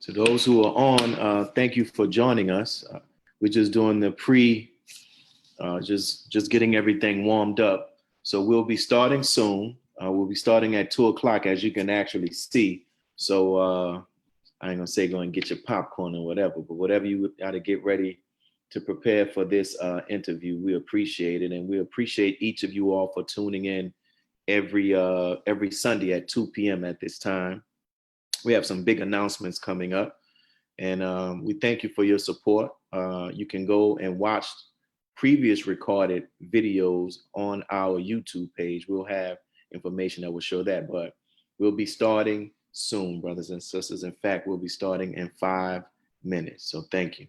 To those who are on, thank you for joining us. We're just doing the just getting everything warmed up. So we'll be starting soon. We'll be starting at 2 o'clock, as you can actually see. So I ain't gonna say go and get your popcorn or whatever, but whatever you got to get ready to prepare for this interview, we appreciate it, and we appreciate each of you all for tuning in every Sunday at 2 p.m. at this time. We have some big announcements coming up, and we thank you for your support. You can go and watch previous recorded videos on our YouTube page. We'll have information that will show that, but we'll be starting soon, brothers and sisters. In fact, we'll be starting in 5 minutes. So thank you.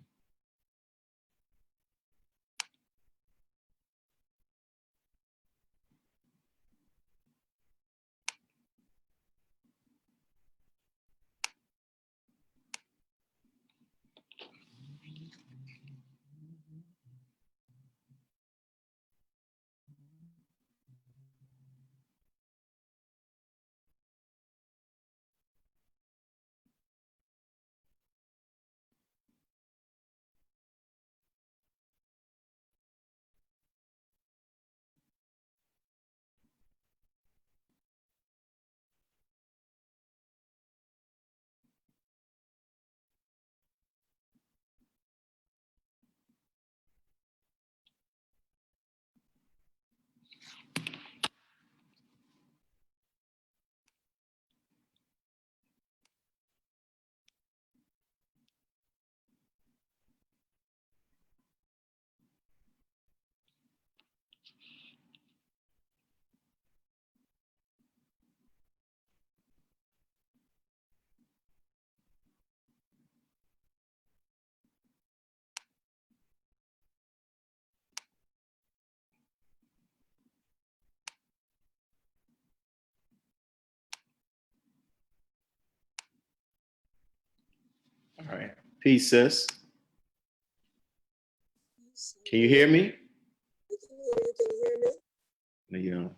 All right. Peace, sis. Can you hear me? I can hear you. Can you hear me? No, you don't.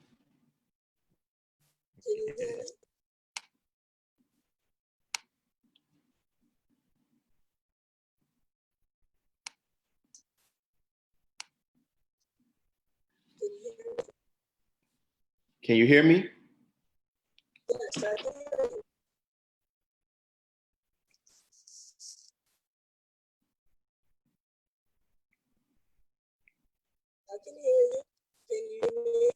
Can you hear me? Can you hear me? Yes, I can hear you. I can hear you. Can you hear me?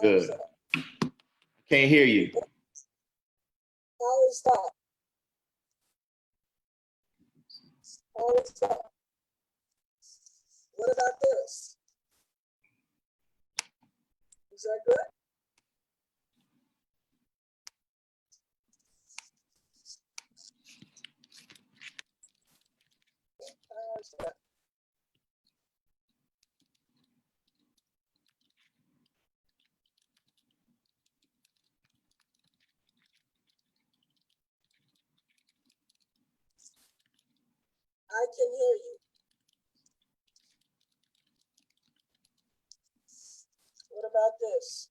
Good. Can't hear you. How is that? How is that? What about this? Is that good? How is that? I can hear you. What about this?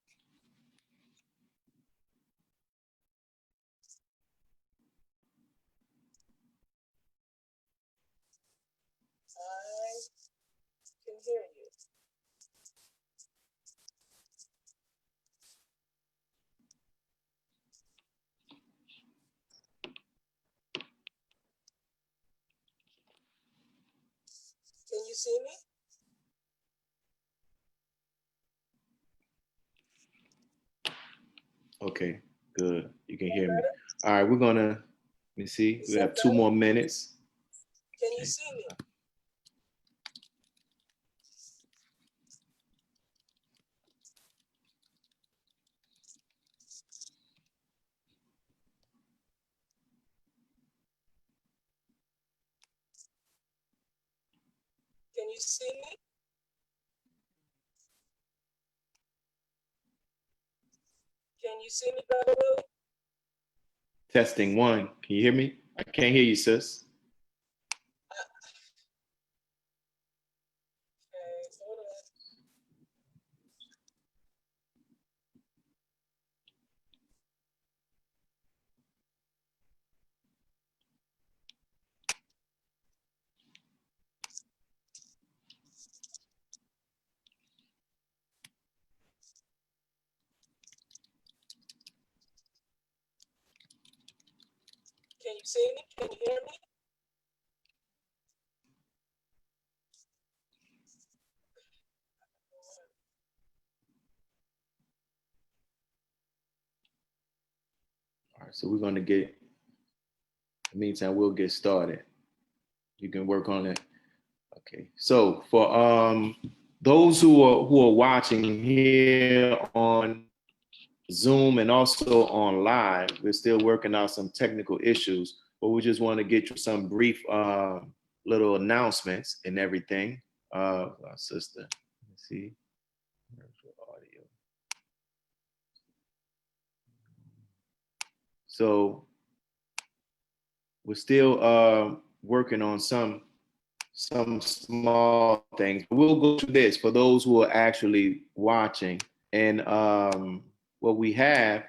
I can hear you. Can you see me? Okay, good. You can hear me. All right, let me see. We have 2 more minutes. Can you see me? Can you see me? Can you see me, Brother Willie? Testing one. Can you hear me? I can't hear you, sis. Okay, hold on. Can you see me? Can you hear me? All right, so we're going to get, in the meantime, we'll get started. You can work on it. Okay, so for those who are watching here on Zoom and also on live, we're still working out some technical issues, but we just want to get you some brief little announcements and everything. Our sister, let's see, audio. So we're still working on some small things. We'll go to this for those who are actually watching. And what we have,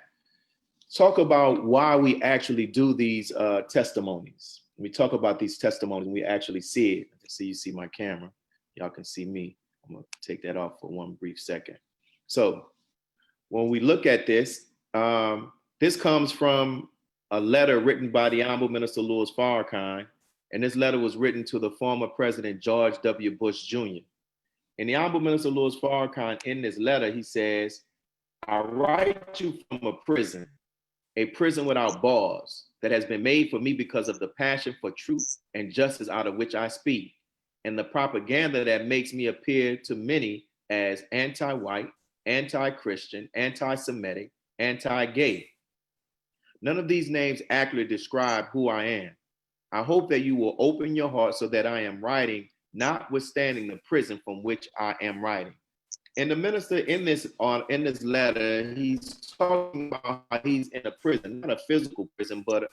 talk about why we actually do these testimonies. We talk about these testimonies and we actually see it. I can see you see my camera. Y'all can see me. I'm gonna take that off for one brief second. So when we look at this, this comes from a letter written by the Honorable Minister Louis Farrakhan, and this letter was written to the former President George W. Bush Jr. And the Honorable Minister Louis Farrakhan, in this letter, he says, I write you from a prison without bars that has been made for me because of the passion for truth and justice out of which I speak, and the propaganda that makes me appear to many as anti-white, anti-Christian, anti-Semitic, anti-gay. None of these names accurately describe who I am. I hope that you will open your heart so that I am writing, notwithstanding the prison from which I am writing. And the minister in this letter, he's talking about how he's in a prison, not a physical prison, but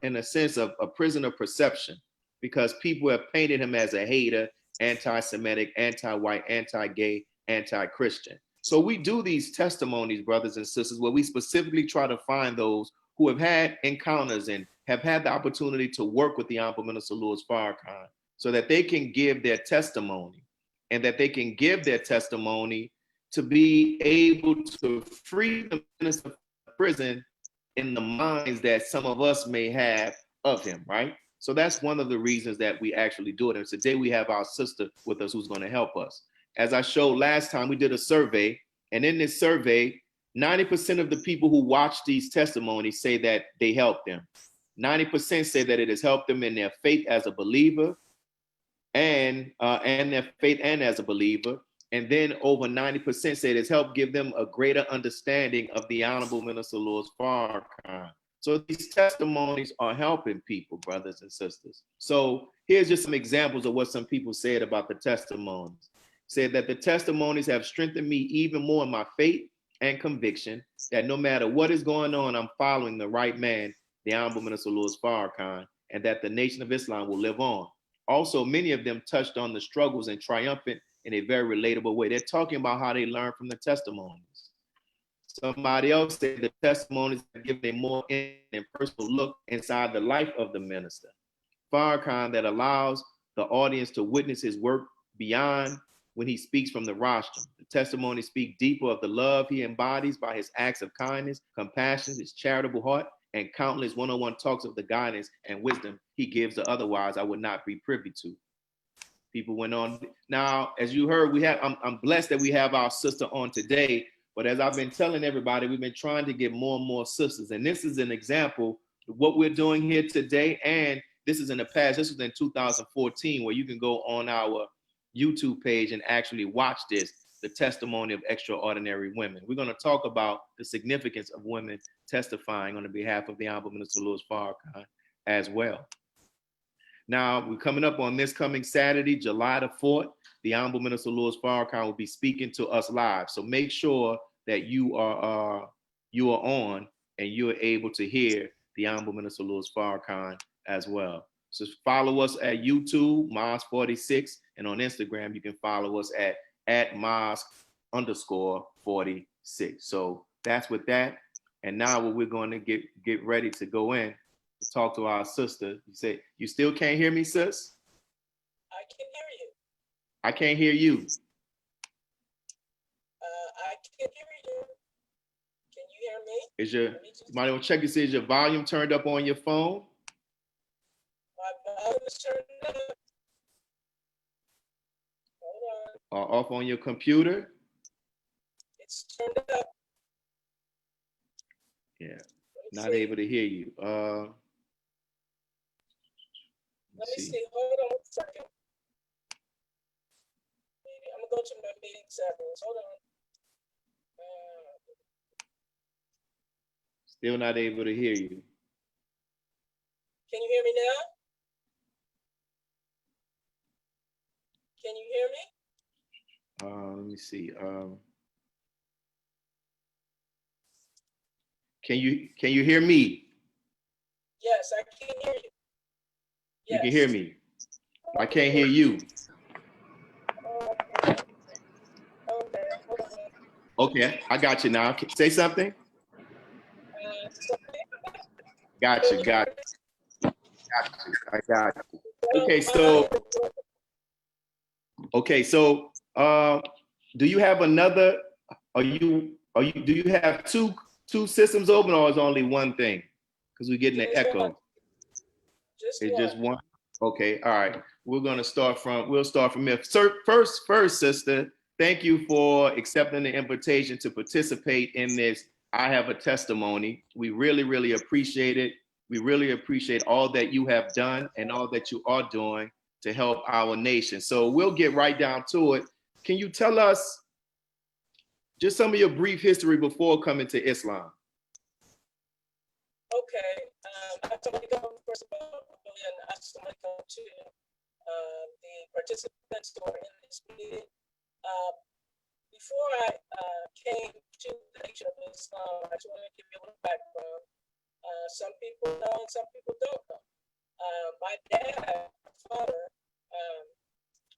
in a sense of a prison of perception, because people have painted him as a hater, anti-Semitic, anti-white, anti-gay, anti-Christian. So we do these testimonies, brothers and sisters, where we specifically try to find those who have had encounters and have had the opportunity to work with the Honorable Minister Louis Farrakhan so that they can give their testimony, and that they can give their testimony to be able to free the minister from prison in the minds that some of us may have of him, right? So that's one of the reasons that we actually do it. And today we have our sister with us who's going to help us. As I showed last time, we did a survey, and in this survey, 90% of the people who watch these testimonies say that they helped them. 90% say that it has helped them in their faith as a believer, and their faith and as a believer. And then over 90% say it's helped give them a greater understanding of the Honorable Minister Louis Farrakhan. So these testimonies are helping people, brothers and sisters. So here's just some examples of what some people said about the testimonies. Said that the testimonies have strengthened me even more in my faith and conviction that no matter what is going on, I'm following the right man, the Honorable Minister Louis Farrakhan, and that the Nation of Islam will live on. Also, many of them touched on the struggles and triumphant in a very relatable way. They're talking about how they learned from the testimonies. Somebody else said the testimonies have given a more intimate and personal look inside the life of the minister. Farrakhan that allows the audience to witness his work beyond when he speaks from the rostrum. The testimonies speak deeper of the love he embodies by his acts of kindness, compassion, his charitable heart, and countless one-on-one talks of the guidance and wisdom he gives to otherwise I would not be privy to. People went on. Now, as you heard, I'm blessed that we have our sister on today, but as I've been telling everybody, we've been trying to get more and more sisters. And this is an example of what we're doing here today. And this is in the past. This was in 2014, where you can go on our YouTube page and actually watch this, the testimony of extraordinary women. We're going to talk about the significance of women testifying on the behalf of the Honorable Minister Louis Farrakhan as well. Now, we're coming up on this coming Saturday, July the 4th. The Honorable Minister Louis Farrakhan will be speaking to us live. So make sure that you are on and you're able to hear the Honorable Minister Louis Farrakhan as well. So follow us at YouTube, Mos46, and on Instagram, you can follow us at Mos_46. So that's with that. And now what we're going to get ready to go in to talk to our sister. You say, you still can't hear me, sis? I can hear you. I can't hear you. I can hear you. Can you hear me? Is your, you might want to check to see, is your volume turned up on your phone? My volume is turned up. Hold on. Or off on your computer? It's turned up. Yeah, not able to hear you. Let me see. Hold on a second. I'm gonna go to my meeting settings. Hold on. Still not able to hear you. Can you hear me now? Can you hear me? Let me see. Can you hear me? Yes, I can hear you. Yes. You can hear me. I can't hear you. Okay, hold on. Okay, I got you now. Say something. Got you. I got you. Okay, so do you have another? Do you have two systems open, or is only one thing? Because we're getting an echo. Just one. Okay, all right. We'll start from here. First, sister, thank you for accepting the invitation to participate in this I Have a Testimony. We really, really appreciate it. We really appreciate all that you have done and all that you are doing to help our nation. So we'll get right down to it. Can you tell us just some of your brief history before coming to Islam? Okay. Assalamualaikum, first of all, and assalamualaikum to the participants who are in this meeting. Before I came to the Nation of Islam, I just want to give you a little background. Some people know and some people don't know. My dad, my father,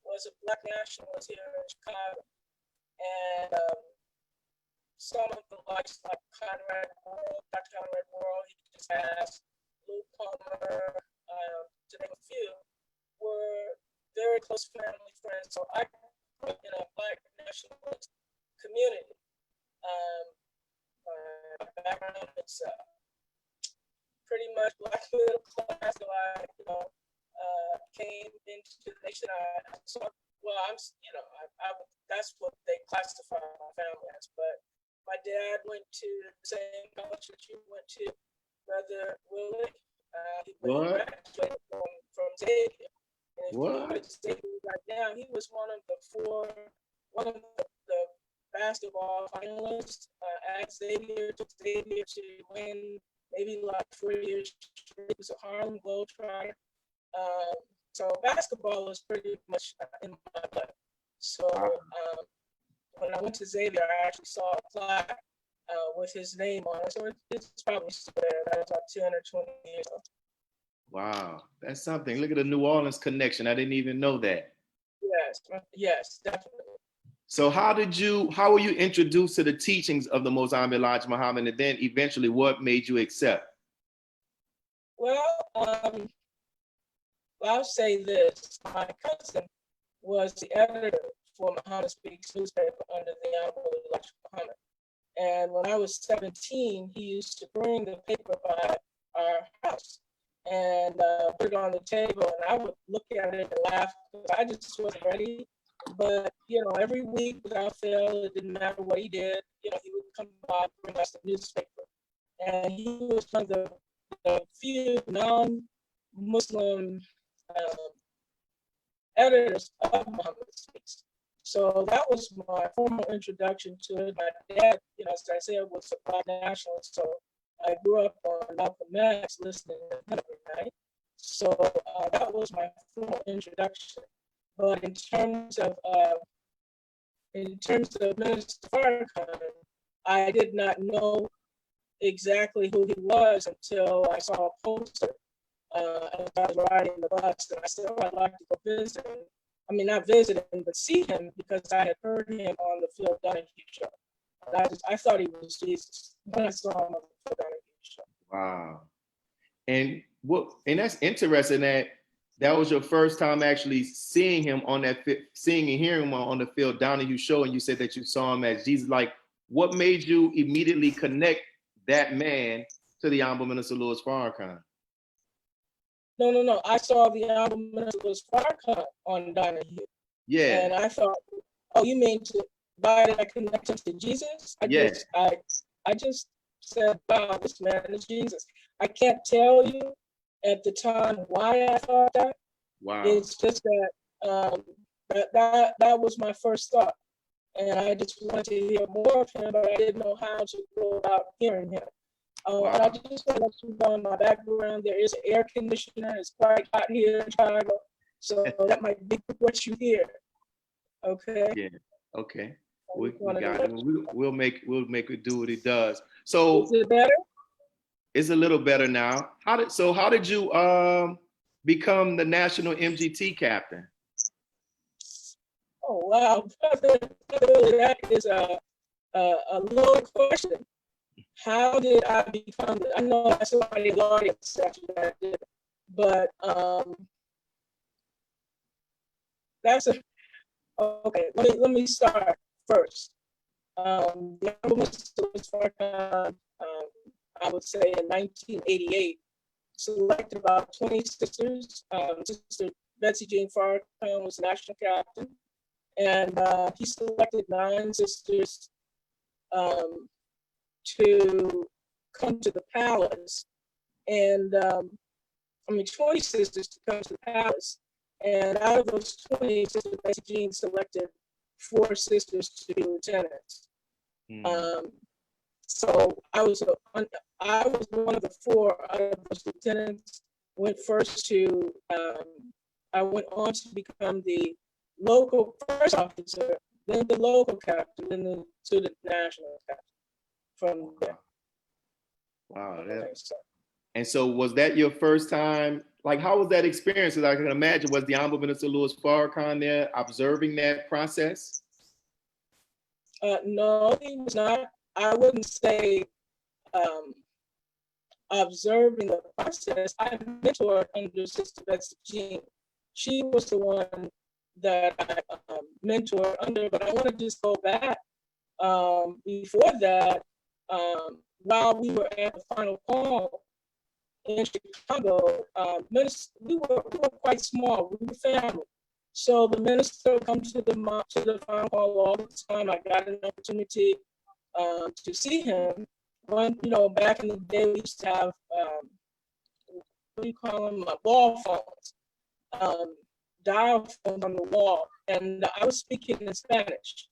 was a Black nationalist here in Chicago. And some of the likes like Conrad World, Dr. Conrad World, he just asked, Lou Palmer, to name a few, were very close family friends. So I grew up in a Black nationalist community. My background is pretty much Black middle class. So I, came into the nation. That's what they classify my family as. But my dad went to the same college that you went to, Brother Willie. He graduated from Xavier. And if you know Xavier right now, he was one of the basketball finalists at Xavier. Took Xavier to win maybe like 4 years straight. He was a Harlem Globetrotter. So basketball was pretty much in my blood. So when I went to Xavier, I actually saw a plaque with his name on it. So it's probably still there. That was about 220 years ago. Wow, that's something. Look at the New Orleans connection. I didn't even know that. Yes, definitely. So how were you introduced to the teachings of the Most Honorable Elijah Muhammad, and then eventually what made you accept? Well, I'll say this. My cousin was the editor for Muhammad Speaks newspaper under the Honorable Elijah Muhammad. And when I was 17, he used to bring the paper by our house and put it on the table, and I would look at it and laugh because I just wasn't ready. But, every week without fail, it didn't matter what he did, he would come by and bring us the newspaper. And he was one of the few non-Muslim editors of Muhammad Speaks. So that was my formal introduction to it. My dad, as I said, was a Black nationalist, so I grew up on Malcolm X listening to him every night. So that was my formal introduction. But in terms of Minister Farrakhan, I did not know exactly who he was until I saw a poster as I was riding the bus, and I said, "Oh, I'd like to go visit him." I mean, not visit him, but see him, because I had heard him on the Phil Donahue show. And I thought he was Jesus when I saw him on the Phil Donahue show. Wow. And that's interesting that was your first time actually seeing him on seeing and hearing him on the Phil Donahue show, and you said that you saw him as Jesus. Like, what made you immediately connect that man to the Honorable Minister Louis Farrakhan? No. I saw the album Minister Louis Farrakhan on Donahue. Yeah. And I thought, oh, you mean why did I connect him to Jesus? I just said, wow, this man is Jesus. I can't tell you at the time why I thought that. Wow. It's just that that was my first thought. And I just wanted to hear more of him, but I didn't know how to go about hearing him. Wow. And I just want to let you know in my background, there is an air conditioner. It's quite hot here in Chicago. So that might be what you hear. Okay. Yeah. Okay. We got it. We'll make it do what it does. So is it better? It's a little better now. How did you become the national MGT captain? Oh wow, that is a loaded question. How did I become? I know that's somebody in the audience actually that did, but that's a okay. Let me start first. The I would say in 1988, selected about 20 sisters. Sister Betsy Jean Farrakhan was national captain, and he selected 9 sisters to come to the palace, and 20 sisters to come to the palace. And out of those 20, Sister Betsy Jean selected 4 sisters to be lieutenants. So I was one of the 4 out of those lieutenants. Went first to, I went on to become the local first officer, then the local captain, then to the national captain from there. Wow. And so was that your first time? Like, how was that experience? As I can imagine, was the Honorable Minister Louis Farrakhan there observing that process? No, he was not. I wouldn't say observing the process. I mentored under Sister Betsy Jean. She was the one that I mentored under, but I want to just go back. Before that, while we were at the final call in Chicago, we were quite small. We were family. So the minister would come to the final call all the time. I got an opportunity to see him. Back in the day, we used to have, what do you call them, wall phones, dial phones on the wall. And I was speaking in Spanish.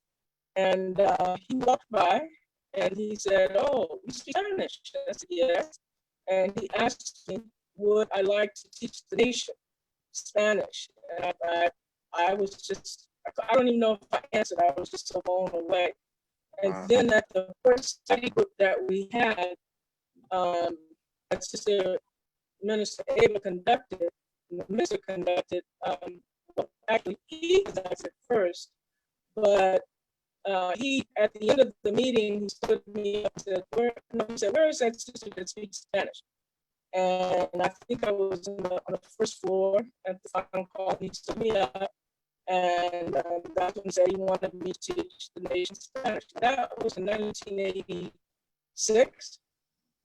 And he walked by and he said, "Oh, you speak Spanish?" I said, "Yes." And he asked me, would I like to teach the nation Spanish? And I was just, I don't even know if I answered. I was just so blown away. And then at the first study group that we had, that Sister Minister Ava conducted, and the minister conducted, actually he conducted first, but he, at the end of the meeting, he stood me up and said, where is that sister that speaks Spanish? And I think I was on the first floor at the final call. He stood me up, and that's when he said he wanted me to teach the nation Spanish. That was in 1986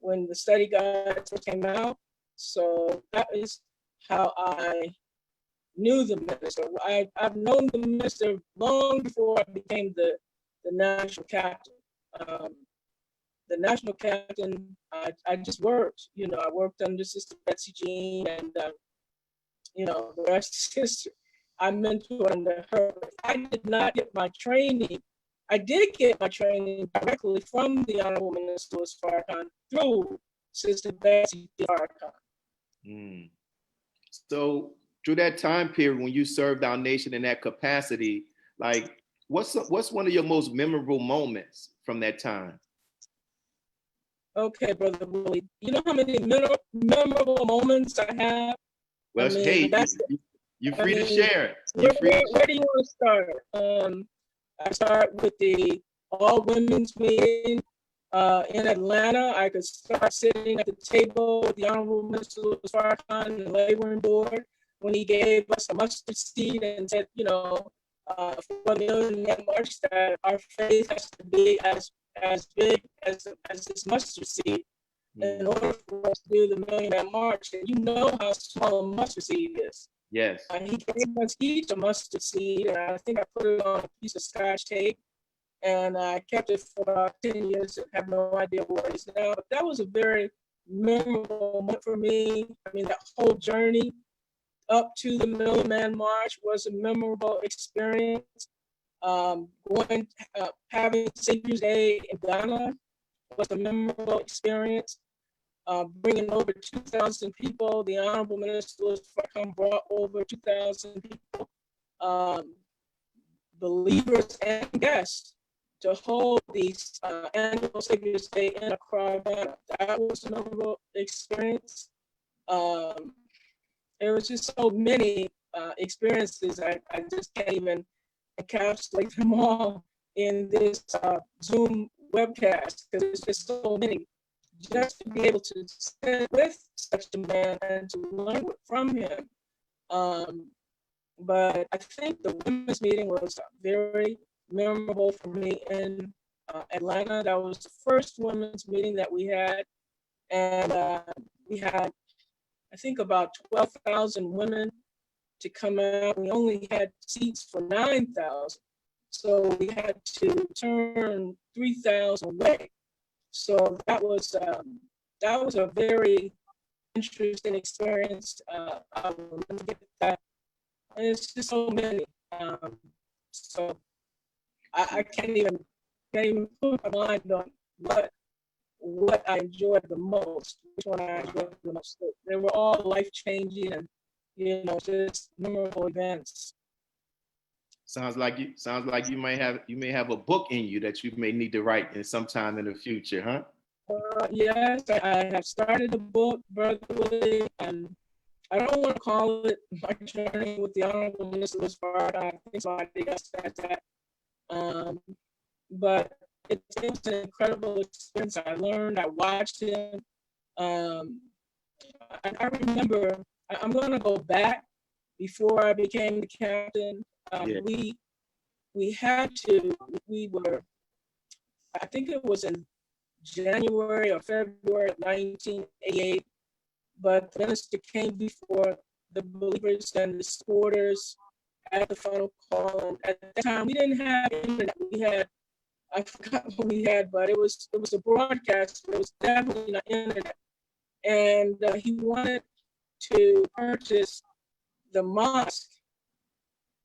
when the study guides came out. So that is how I knew the minister. I've known the minister long before I became the national captain. The national captain, I just worked. I worked under Sister Betsy Jean, and the rest is history. I mentored under her. I did not get my training. I did get my training directly from the Honorable Minister Louis Farrakhan through Sister Betsy Farrakhan. So through that time period when you served our nation in that capacity, like what's one of your most memorable moments from that time? Okay, Brother Willie. You know how many memorable moments I have? Well, I mean, hey, that's, you're I free to mean, share it. You're free to where do you want to start? I start with the all women's meeting in Atlanta. I could start sitting at the table with the Honorable Minister Louis Farrakhan and the laboring board when he gave us a mustard seed and said, you know, for the Million Man March, that our faith has to be as big as this mustard seed in order for us to do the Million Man March. And you know how small a mustard seed is. Yes. He gave us each a mustard seed, and I think I put it on a piece of Scotch tape, and I kept it for about 10 years. I have no idea where it is now, but that was a very memorable moment for me. I mean, that whole journey up to the Million Man March was a memorable experience. Having Savior's Day in Ghana was a memorable experience. Bringing over 2,000 people. The Honorable Minister Farrakhan brought over 2,000 people, believers and guests, to hold these annual Savior's Day in Accra, Ghana. That was a memorable experience. There was just so many experiences. I just can't even encapsulate them all in this Zoom webcast because there's just so many. Just to be able to sit with such a man and to learn from him. But I think the women's meeting was very memorable for me in Atlanta. That was the first women's meeting that we had. And we had, I think, about 12,000 women to come out. We only had seats for 9,000. So we had to turn 3,000 away. So that was a very interesting experience. I will never get that. And it's just so many. So I can't even put my mind on what I enjoyed the most, which one I enjoyed the most. They were all life changing and just memorable events. Sounds like you may have a book in you that you may need to write in sometime in the future, huh? Yes, I have started a book, Brother Willie, and I don't want to call it my journey with the Honorable Minister Louis Farrakhan. I think somebody else said that. But it was an incredible experience. I learned, I watched him. I remember, I'm going to go back before I became the captain. We were, I think it was in January or February of 1988, but the minister came before the believers and the supporters at the final call. And at that time, we didn't have internet. We had, I forgot what we had, but it was a broadcast. It was definitely not internet. And he wanted to purchase the mosque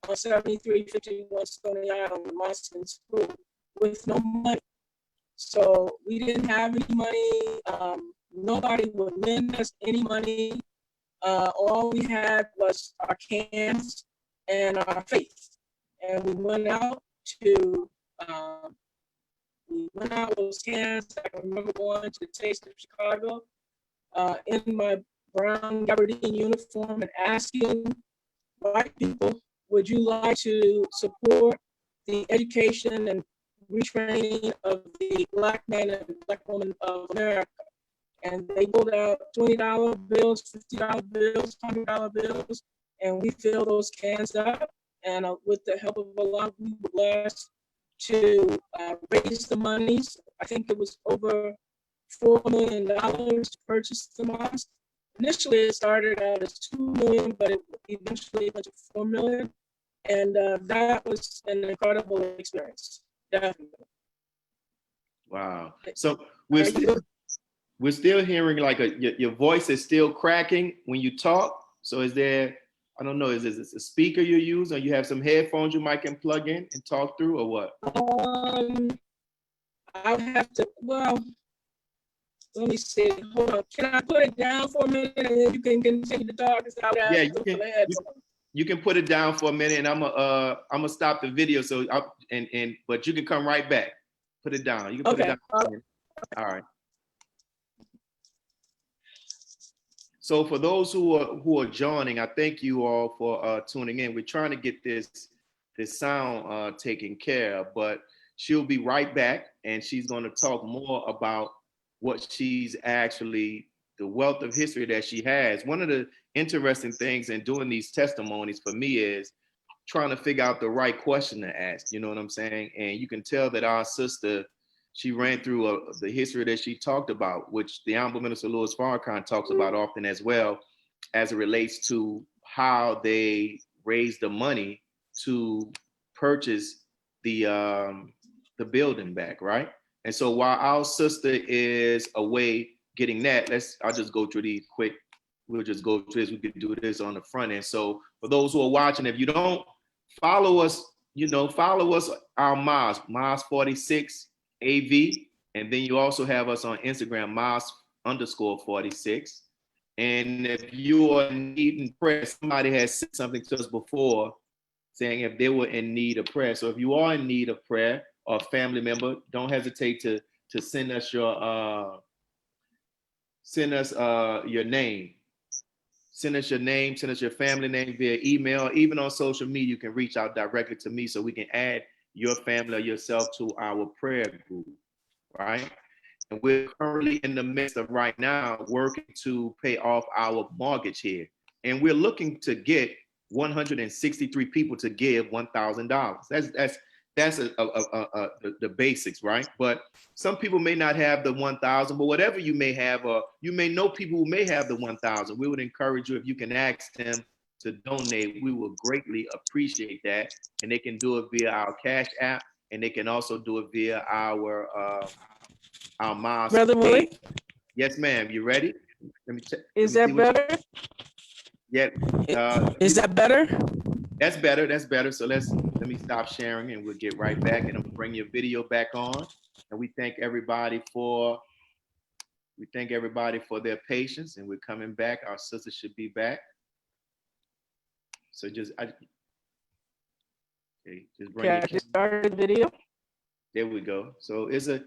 on 7351 Stony Island, the mosque in school, with no money. So we didn't have any money. Nobody would lend us any money. All we had was our cans and our faith. And we went out with those cans. I can remember going to the Taste of Chicago in my brown gabardine uniform and asking white people, would you like to support the education and retraining of the Black man and Black woman of America? And they pulled out $20 bills, $50 bills, $100 bills, and we filled those cans up. And with the help of Allah, we were blessed to raise the monies. I think it was over $4 million to purchase the mosque. Initially, it started out as $2 million, but it eventually went to $4 million. And that was an incredible experience, definitely. Wow. So we're still hearing like your voice is still cracking when you talk. So is there, I don't know, is this a speaker you use, or you have some headphones you might can plug in and talk through, or what? I would have to, well, let me see. Hold on. Can I put it down for a minute and then you can continue to talk? Yeah, you can put it down for a minute, and I'm gonna stop the video. So but you can come right back. Put it down. You can put it down. All right. So for those who are joining, I thank you all for tuning in. We're trying to get this sound taken care of, but she'll be right back, and she's going to talk more about what she's actually, the wealth of history that she has. One of the interesting things in doing these testimonies for me is trying to figure out the right question to ask. You know what I'm saying? And you can tell that our sister, she ran through the history that she talked about, which the Honorable Minister Louis Farrakhan talks about often as well, as it relates to how they raised the money to purchase the building back, right? And so while our sister is away getting that, I'll just go through these quick. We'll just go through this. We could do this on the front end. So for those who are watching, if you don't follow us, follow us on Maz 46 AV, and then you also have us on Instagram, Maz_46. And if you are in need of prayer, somebody has said something to us before saying if they were in need of prayer. So if you are in need of prayer or a family member, don't hesitate to send us your name. Send us your name, send us your family name via email. Even on social media, you can reach out directly to me so we can add your family or yourself to our prayer group, right? And we're currently in the midst of right now working to pay off our mortgage here. And we're looking to get 163 people to give $1,000. That's the basics, right? But some people may not have the 1,000, but whatever you may have, or you may know people who may have the 1,000. We would encourage you, if you can ask them to donate, we will greatly appreciate that. And they can do it via our Cash App, and they can also do it via our Maz. Brother Willie? Yes, ma'am. You ready? Is that better? Yeah. Is that better? That's better. That's better. So let me stop sharing, and we'll get right back, and I'm gonna bring your video back on. And we thank everybody for their patience, and we're coming back. Our sister should be back. So just bring I just started the video. There we go. So okay.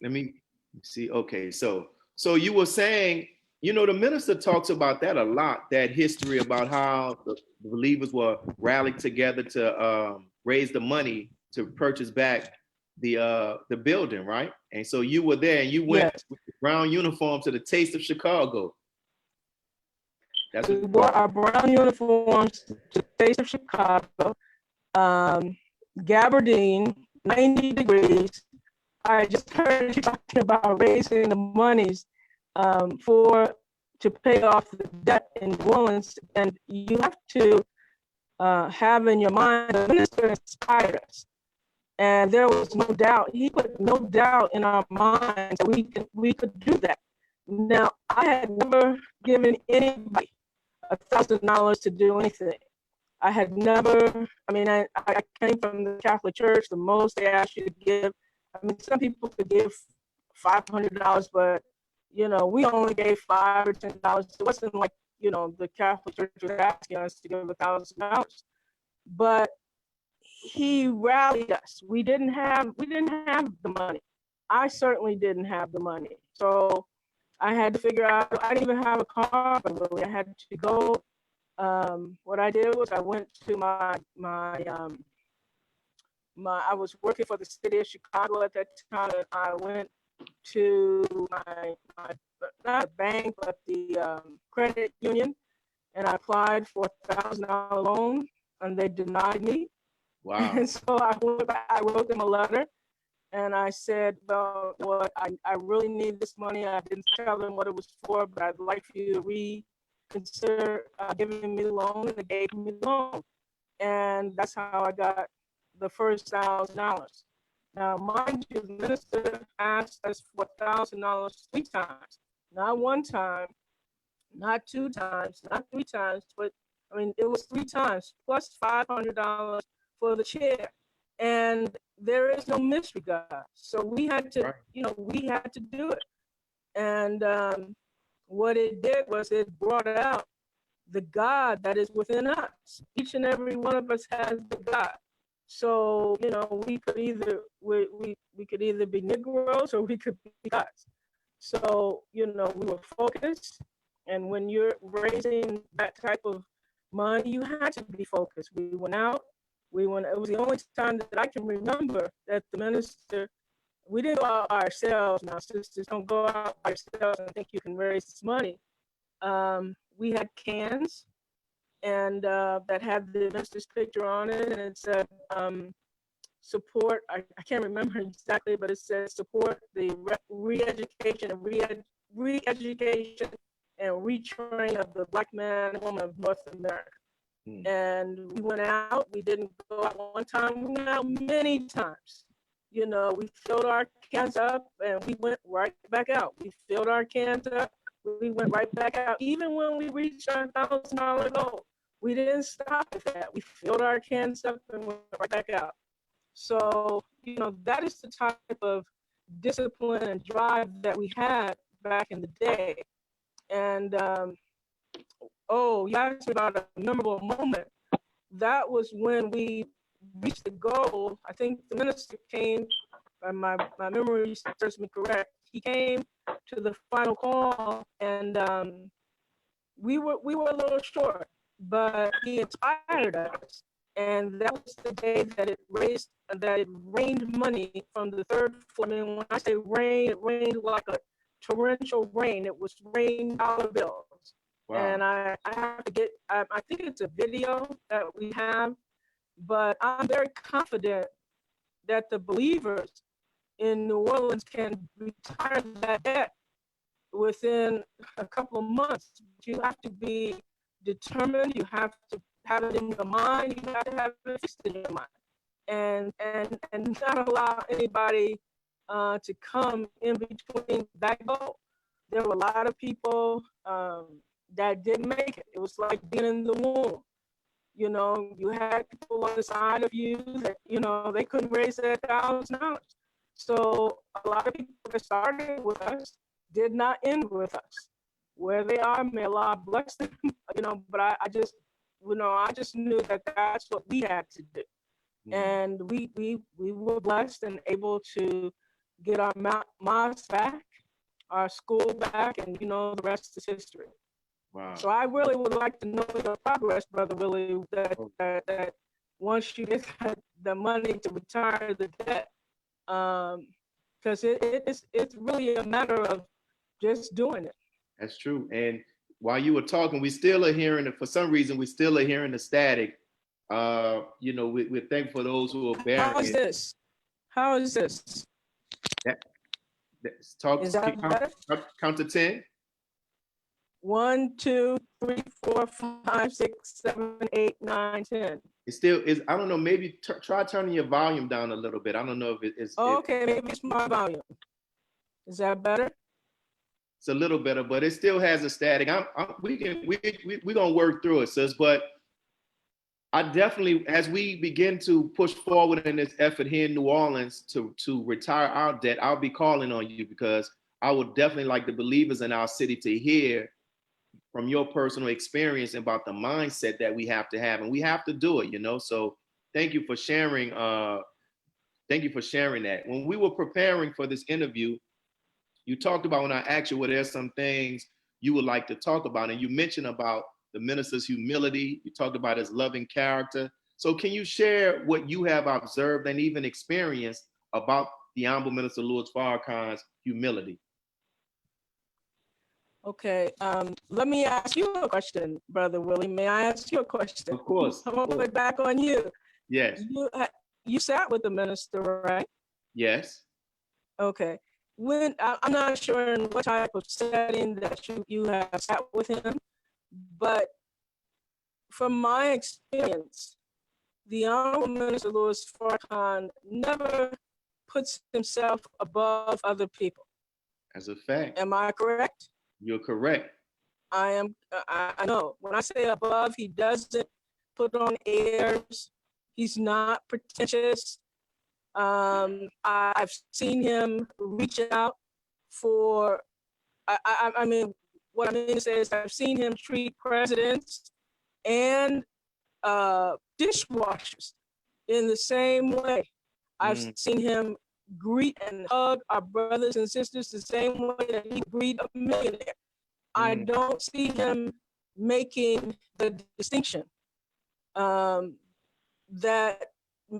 Let me see. Okay, so you were saying, the minister talks about that a lot, that history about how the believers were rallied together to raise the money to purchase back the building, right? And so you were there, and you went with the brown uniform to the Taste of Chicago. We wore our brown uniforms to the Taste of Chicago. Gabardine, 90 degrees. I just heard you talking about raising the monies to pay off the debt in New Orleans, and you have to have in your mind the minister inspired us, and there was no doubt. He put no doubt in our minds that we could do that. Now, I had never given anybody $1,000 to do anything. I had never. I mean, I came from the Catholic Church. The most they asked you to give. I mean, some people could give $500, but we only gave $5 or $10. It wasn't like the Catholic Church was asking us to give $1,000. But he rallied us. We didn't have the money. I certainly didn't have the money. So I had to figure out. I didn't even have a car, but really I had to go. What I did was I went to I was working for the city of Chicago at that time, and I went to my not a bank, but the credit union, and I applied for $1,000 loan, and they denied me. Wow. And so I wrote them a letter, and I said, well, I really need this money. I didn't tell them what it was for, but I'd like for you to reconsider giving me the loan, and they gave me the loan. And that's how I got the first $1,000. Now, mind you, the minister asked us for $1,000 3 times, not 1 time, not 2 times, not 3 times, but I mean, it was 3 times plus $500 for the chair. And there is no mystery, God. So we had to, we had to do it. And what it did was it brought out the God that is within us. Each and every one of us has the God. So, we could either we could either be Negroes or we could be gods. So, we were focused, And when you're raising that type of money, you had to be focused. We went out. It was the only time that I can remember that the minister, we didn't go out ourselves. Now, sisters, don't go out ourselves and think you can raise this money. We had cans and that had the minister's picture on it, and it said, support, I can't remember exactly, but it says support the re-education and re-education and retraining of the Black man and woman of North America. And we went out. We didn't go out one time. We went out many times. You know, we filled our cans up and we went right back out. We filled our cans up. We went right back out. Even when we reached our $1,000 goal, we didn't stop at that. We filled our cans up and went right back out. So, you know, that is the type of discipline and drive that we had back in the day. And, you asked me about a memorable moment. That was when we reached the goal. I think the minister came, my memory serves me correct. He came to the final call, and we were a little short, but he inspired us. And that was the day that it rained money from the third floor. I mean, when I say rain, it rained like a torrential rain. It was rain dollar bills. Wow. And I have to get, I think it's a video that we have, but I'm very confident that the believers in New Orleans can retire that debt within a couple of months. You have to be determined. You have to have it in your mind. You have to have it fixed in your mind, and not allow anybody to come in between that goal. There were a lot of people that didn't make it. It was like being in the womb. You know, you had people on the side of you that, you know, they couldn't raise that $1,000. So a lot of people that started with us did not end with us. Where they are, may Allah bless them, you know, but I just knew that that's what we had to do. And we were blessed and able to get our mosque back, our school back, and, you know, the rest is history. Wow. So I really would like to know your progress, Brother Willie, that once you get the money to retire the debt, because it's really a matter of just doing it. That's true. And while you were talking, we still are hearing it. For some reason, we still are hearing the static. You know, we're thankful for those who are bearing. How is this? How is this? Is that better? Count to 10. 1, 2, 3, 4, 5, 6, 7, 8, 9, 10. It still is. I don't know. Maybe try turning your volume down a little bit. I don't know if it is. Okay, maybe it's my volume. Is that better? It's a little better, but it still has a static. We're gonna work through it, sis. But I definitely, as we begin to push forward in this effort here in New Orleans to retire our debt, I'll be calling on you, because I would definitely like the believers in our city to hear from your personal experience about the mindset that we have to have, and we have to do it, you know. So thank you for sharing. Thank you for sharing that. When we were preparing for this interview, you talked about, when I asked you, well, there's some things you would like to talk about, and you mentioned about the minister's humility. You talked about his loving character. So can you share what you have observed and even experienced about the Honorable Minister Louis Farrakhan's humility? Okay, let me ask you a question, Brother Willie. May I ask you a question? Of course. I'm gonna put it back on you. Yes. You sat with the minister, right? Yes. Okay. When I'm not sure in what type of setting that you have sat with him, but from my experience, the Honorable Minister Louis Farrakhan never puts himself above other people. As a fact. Am I correct? You're correct. I am. I know. When I say above, he doesn't put on airs. He's not pretentious. I've seen him reach out for. I mean, what I mean to say is, I've seen him treat presidents and dishwashers in the same way. I've seen him greet and hug our brothers and sisters the same way that he greet a millionaire. I don't see him making the distinction that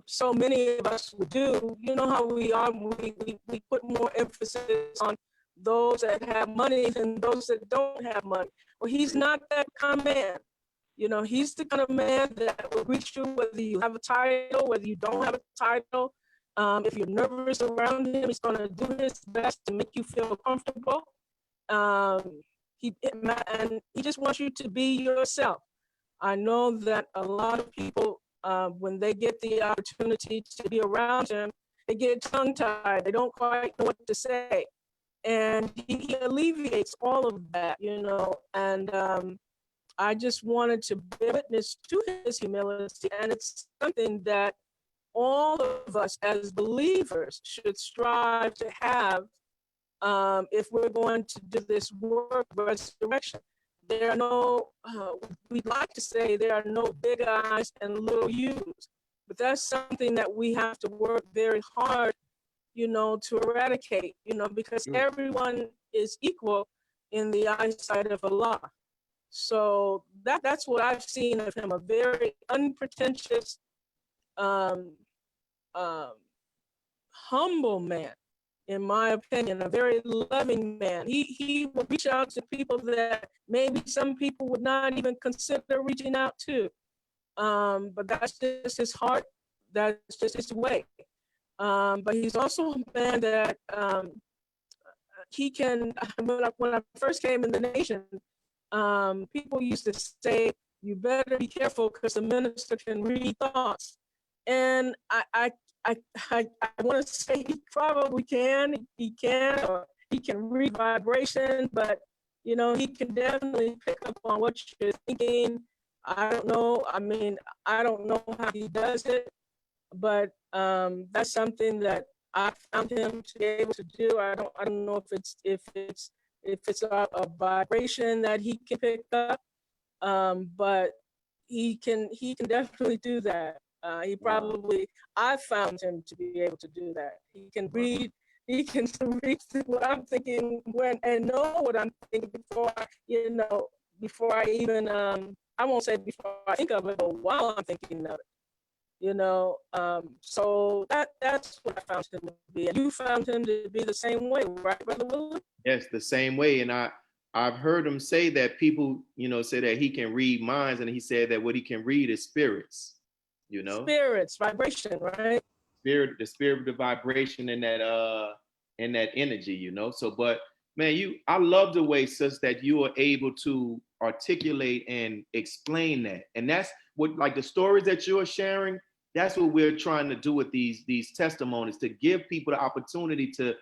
so many of us would do. You know how we are, we put more emphasis on those that have money than those that don't have money. Well, he's not that kind of man. You know, he's the kind of man that will greet you whether you have a title, whether you don't have a title. If you're nervous around him, he's going to do his best to make you feel comfortable. And he just wants you to be yourself. I know that a lot of people, when they get the opportunity to be around him, they get tongue-tied. They don't quite know what to say. And he alleviates all of that, you know, and I just wanted to bear witness to his humility, and it's something that all of us as believers should strive to have if we're going to do this work of resurrection. There are no, we'd like to say there are no big I's and little U's, but that's something that we have to work very hard, you know, to eradicate, you know, because everyone is equal in the eyesight of Allah. So that's what I've seen of him, a very unpretentious, humble man, in my opinion, a very loving man. He will reach out to people that maybe some people would not even consider reaching out to. But that's just his heart. That's just his way. But he's also a man that he can, when I first came in the nation, people used to say, you better be careful because the minister can read thoughts. And I want to say he probably can. He can, or he can read vibration, but you know, he can definitely pick up on what you're thinking. I don't know. I mean, I don't know how he does it, but that's something that I found him to be able to do. I don't know if it's a vibration that he can pick up, but he can definitely do that. I found him to be able to do that. He can read what I'm thinking and know what I'm thinking before I even, I won't say before I think of it, but while I'm thinking of it, you know. So that's what I found him to be. And you found him to be the same way, right, Brother Willie? Yes, the same way. And I've heard him say that people, you know, say that he can read minds, and he said that what he can read is spirits. You know, spirits, vibration, right? The spirit of the vibration and that energy, you know. So, but man, I love the way, sis, that you are able to articulate and explain that. And that's what, like the stories that you're sharing, that's what we're trying to do with these testimonies, to give people the opportunity to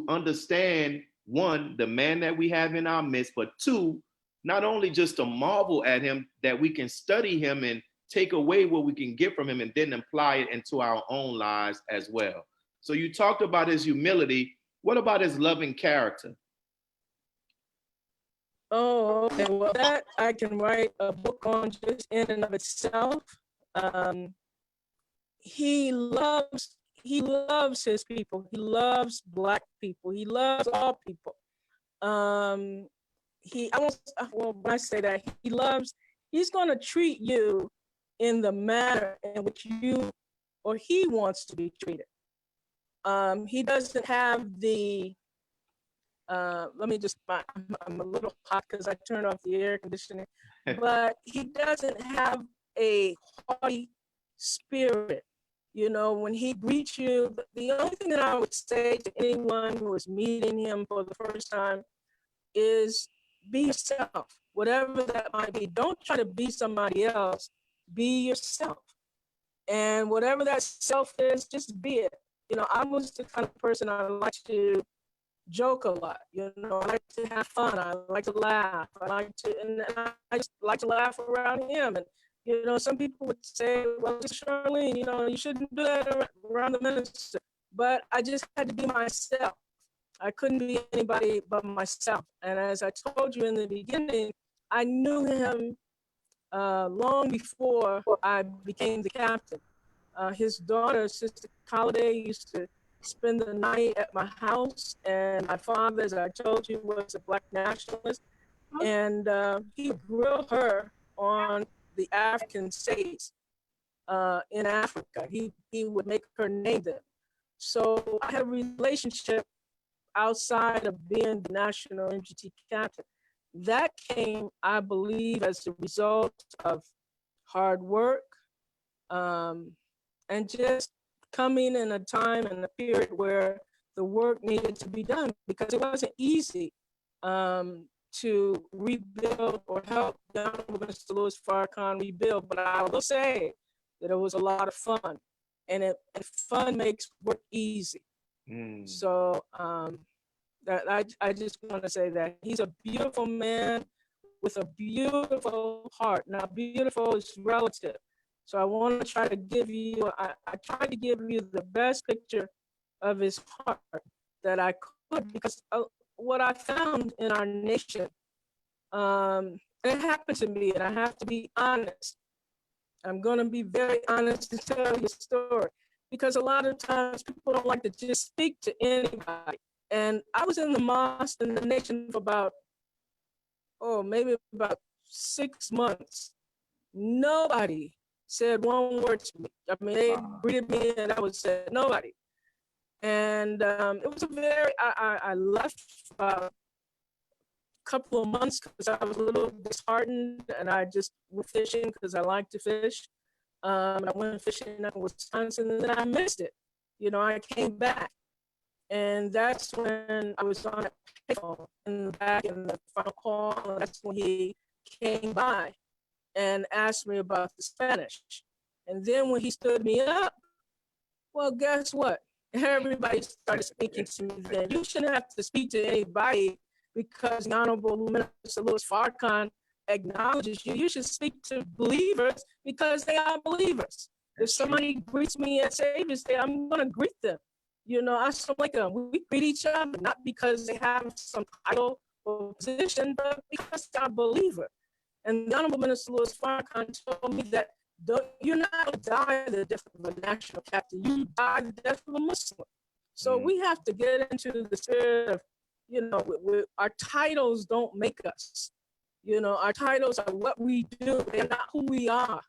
understand, one, the man that we have in our midst, but two, not only just to marvel at him, that we can study him and take away what we can get from him and then apply it into our own lives as well. So you talked about his humility. What about his loving character? Oh, okay. Well, that I can write a book on just in and of itself. He loves his people. He loves Black people. He loves all people. When I say that, he's going to treat you in the manner in which he wants to be treated. He doesn't have the, I'm a little hot because I turned off the air conditioning, but he doesn't have a haughty spirit. You know, when he greets you, the only thing that I would say to anyone who is meeting him for the first time is be yourself, whatever that might be. Don't try to be somebody else. Be yourself. And whatever that self is, just be it. You know, I was the kind of person I like to joke a lot. You know, I like to have fun. I like to laugh. I just like to laugh around him. And, you know, some people would say, well, Charlene, you know, you shouldn't do that around the minister. But I just had to be myself. I couldn't be anybody but myself. And as I told you in the beginning, I knew him long before I became the captain. His daughter, Sister Holiday, used to spend the night at my house, and my father, as I told you, was a Black nationalist. and he grilled her on the African states in Africa. He would make her name them. So I had a relationship outside of being the national MGT captain. That came, I believe, as a result of hard work, and just coming in a time and a period where the work needed to be done, because it wasn't easy to rebuild or help the Honorable Mr. Louis Farrakhan rebuild. But I will say that it was a lot of fun, and fun makes work easy. So that I just want to say that he's a beautiful man with a beautiful heart. Now, beautiful is relative. So I want to try to give you, I tried to give you the best picture of his heart that I could, because what I found in our nation, it happened to me, and I have to be honest. I'm going to be very honest and tell you a story, because a lot of times people don't like to just speak to anybody. And I was in the mosque in the nation for maybe about 6 months. Nobody said one word to me. I mean, they greeted me and I would say nobody. And it was I left a couple of months because I was a little disheartened, and I just went fishing because I like to fish. I went fishing in Wisconsin, and then I missed it. I came back. And that's when I was on a payphone in the back in the final call. And that's when he came by and asked me about the Spanish. And then when he stood me up, well, guess what? Everybody started speaking to me then. You shouldn't have to speak to anybody because the Honorable Minister Louis Farrakhan acknowledges you. You should speak to believers because they are believers. If somebody greets me at Savior's Day, I'm going to greet them. We greet each other, not because they have some title or position, but because they're a believer. And the Honorable Minister Louis Farrakhan told me that you're not going to die the death of a national captain, you die the death of a Muslim. So we have to get into the spirit of, our titles don't make us. Our titles are what we do, they're not who we are.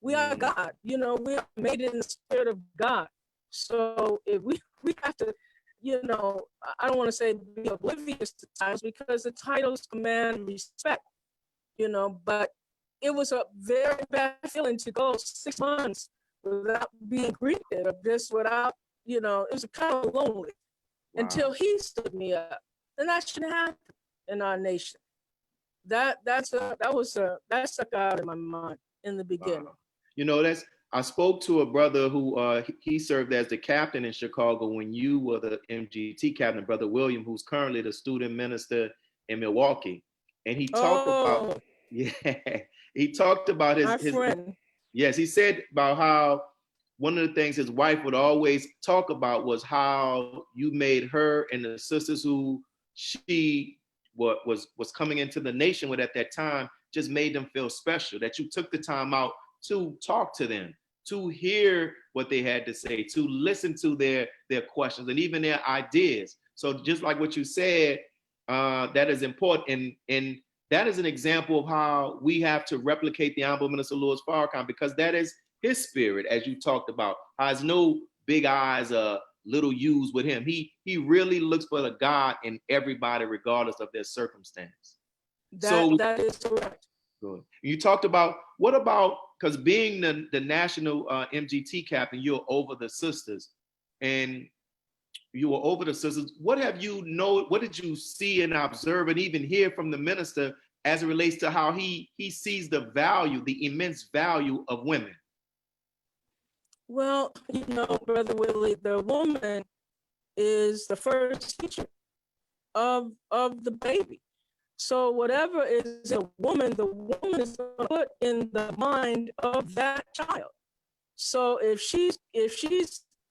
We are God, we are made in the spirit of God. So if we have to, I don't want to say be oblivious to titles, because the titles command respect, but it was a very bad feeling to go 6 months without being greeted, or just without, it was kind of lonely until he stood me up. And that shouldn't happen in our nation. That stuck out in my mind in the beginning. Wow. I spoke to a brother who he served as the captain in Chicago when you were the MGT captain, Brother William, who's currently the student minister in Milwaukee. And he talked about, he talked about his friend. Yes, he said about how one of the things his wife would always talk about was how you made her and the sisters who she was coming into the nation with at that time, just made them feel special, that you took the time out to talk to them, to hear what they had to say, to listen to their questions and even their ideas. So just like what you said, that is important. And that is an example of how we have to replicate the Honorable Minister Louis Farrakhan, because that is his spirit, as you talked about. Has no big eyes, little U's with him. He really looks for the God in everybody, regardless of their circumstance. That is correct. Good. You talked about, what about, because being the national MGT captain, you're over the sisters, and you were over the sisters. What did you see and observe and even hear from the minister as it relates to how he sees the value, the immense value of women? Well, Brother Willie, the woman is the first teacher of the baby. So whatever is a woman, the woman is going to put in the mind of that child. So if she's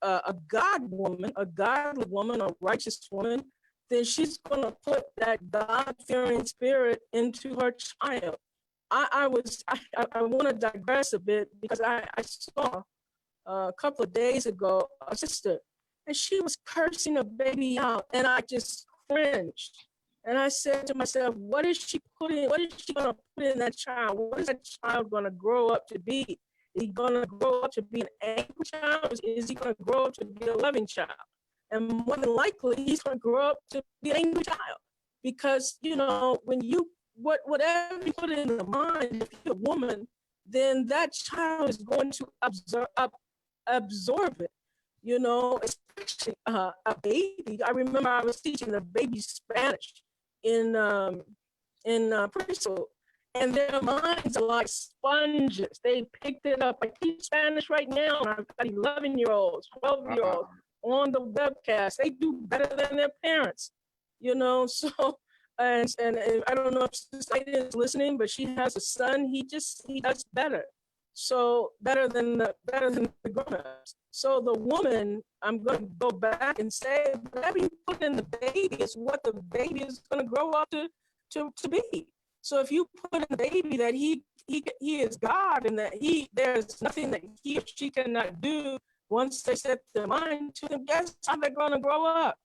a God woman, a godly woman, a righteous woman, then she's going to put that God-fearing spirit into her child. I want to digress a bit, because I saw a couple of days ago a sister, and she was cursing a baby out, and I just cringed. And I said to myself, what is she putting? What is she going to put in that child? What is that child going to grow up to be? Is he going to grow up to be an angry child? Is he going to grow up to be a loving child? And more than likely, he's going to grow up to be an angry child. Because, you know, when you, whatever you put in the mind, if you're a woman, then that child is going to absorb it. You know, especially a baby. I remember I was teaching the baby Spanish in preschool, and their minds are like sponges. They picked it up. I teach Spanish right now, and I've got 11-year-olds, 12-year-olds on the webcast. They do better than their parents, you know. So, and I don't know if Sister Ida is listening, but she has a son. He does better. So better than the grown-ups. So the woman, I'm going to go back and say, whatever you put in the baby is what the baby is going to grow up to be. So if you put in the baby that he is God, and that there's nothing that he or she cannot do once they set their mind to him, that's how they're going to grow up.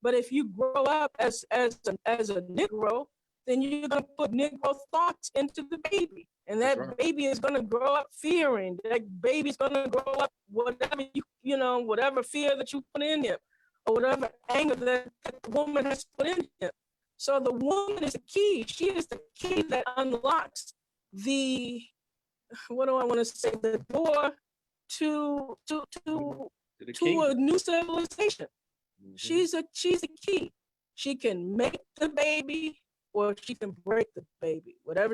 But if you grow up as a Negro, then you're going to put Negro thoughts into the baby. And that baby is going to grow up fearing. That baby is going to grow up whatever whatever fear that you put in him, or whatever anger that the woman has put in him. So the woman is the key. She is the key that unlocks the, what do I want to say, the door to a new civilization. Mm-hmm. She's a key. She can make the baby, or she can break the baby. Whatever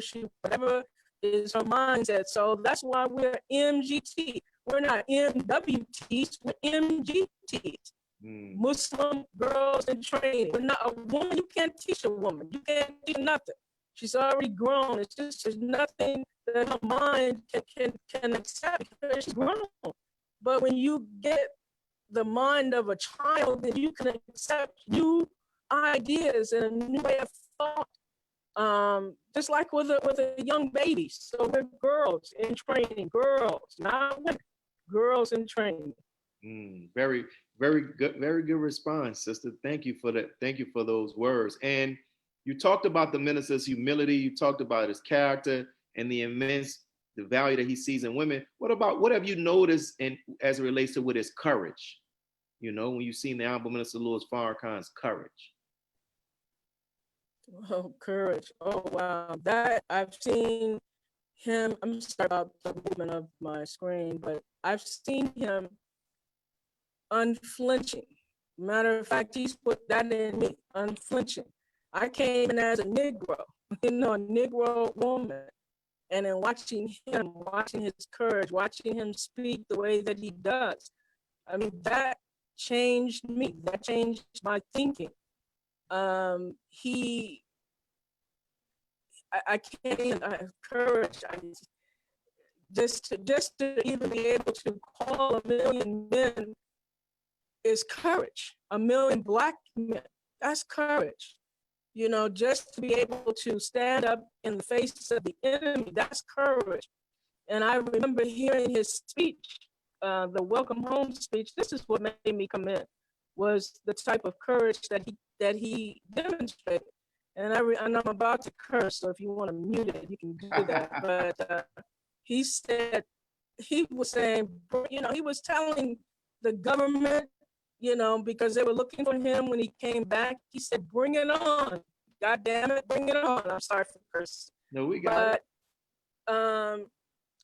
is her mindset. So that's why we're MGT. We're not MWTs, we're MGTs. Muslim girls in training. We're not a woman. You can't teach a woman. You can't teach nothing. She's already grown. It's just there's nothing that her mind can accept because she's grown. But when you get the mind of a child, then you can accept new ideas and a new way of thought. Just like with a young baby. So we're girls in training, girls, not women, girls in training. Very, very good response, sister. Thank you for that. Thank you for those words. And you talked about the minister's humility. You talked about his character and the value that he sees in women. What have you noticed as it relates to with his courage? You know, when you've seen the Honorable Minister Louis Farrakhan's courage. Oh, courage. Oh, wow. That I've seen him. I'm sorry about the movement of my screen, but I've seen him unflinching. Matter of fact, he's put that in me, unflinching. I came in as a Negro, a Negro woman. And then watching his courage, watching him speak the way that he does. I mean, that changed me. That changed my thinking. I can't even courage. Just to even be able to call 1 million men is courage. 1 million Black men, that's courage. You know, just to be able to stand up in the face of the enemy, that's courage. And I remember hearing his speech, the welcome home speech. This is what made me come in, was the type of courage that he demonstrated. And I'm about to curse, so if you want to mute it, you can do that. But he was saying, he was telling the government, because they were looking for him when he came back. He said, "Bring it on. God damn it, bring it on." I'm sorry for cursing. No, we got it. I